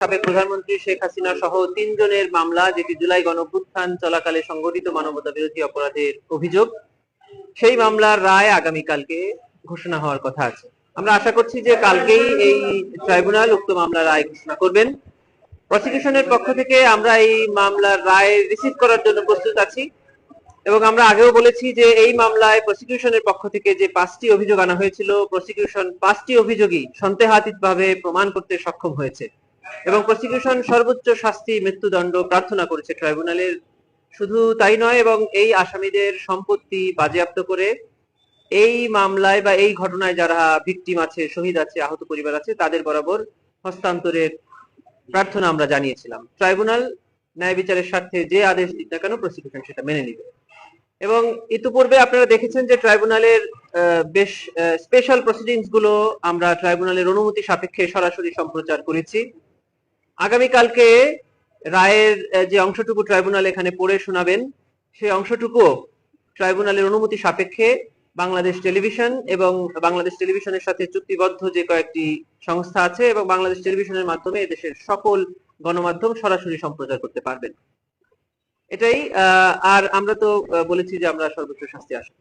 সাবেক প্রধানমন্ত্রী শেখ হাসিনা সহ ৩ জনের মামলা, যেটি জুলাই গণঅভ্যুত্থান চলাকালে সংঘটিত মানবতা বিরোধী অপরাধের অভিযোগ, সেই মামলার রায় আগামীকালকে ঘোষণা হওয়ার কথা আছে। আমরা আশা করছি যে কালকেই এই ট্রাইব্যুনাল উক্ত মামলার রায় ঘোষণা করবেন। প্রসিকিউশনের পক্ষ থেকে আমরা এই মামলার রায় রিসিভ করার জন্য প্রস্তুত আছি এবং আমরা আগেও বলেছি যে এই মামলায় প্রসিকিউশনের পক্ষ থেকে যে 5টি অভিযোগ আনা হয়েছিল, প্রসিকিউশন 5টি অভিযোগই সন্দেহাতীতভাবে প্রমাণ করতে সক্ষম হয়েছে এবং প্রসিকিউশন সর্বোচ্চ শাস্তি মৃত্যুদণ্ড প্রার্থনা করেছে ট্রাইব্যুনালের। শুধু তাই নয়, এবং এই আসামিদের সম্পত্তি বাজেয়াপ্ত করে এই মামলায় বা এই ঘটনায় যারা ভিকটিম আছে, শহীদ আছে, আহত পরিবার আছে, তাদের বরাবর হস্তান্তরের প্রার্থনা আমরা জানিয়েছিলাম। ট্রাইব্যুনাল ন্যায় বিচারের স্বার্থে যে আদেশ দিক না কেন প্রসিকিউশন সেটা মেনে নিবে। এবং ইতিপূর্বে আপনারা দেখেছেন যে ট্রাইব্যুনালের বেশ স্পেশাল প্রসিডিংস গুলো আমরা ট্রাইব্যুনালের অনুমতি সাপেক্ষে সরাসরি সম্প্রচার করেছি। আগামীকালকে রায়ের যে অংশটুকু ট্রাইব্যুনাল এখানে পড়ে শোনাবেন, সেই অংশটুকু ট্রাইব্যুনালের অনুমতি সাপেক্ষে বাংলাদেশ টেলিভিশন এবং বাংলাদেশ টেলিভিশনের সাথে চুক্তিবদ্ধ যে কয়েকটি সংস্থা আছে এবং বাংলাদেশ টেলিভিশনের মাধ্যমে দেশের সকল গণমাধ্যম সরাসরি সম্প্রচার করতে পারবেন। এটাই। আর আমরা তো বলেছি যে আমরা সর্বোচ্চ শাস্তি আশা করি।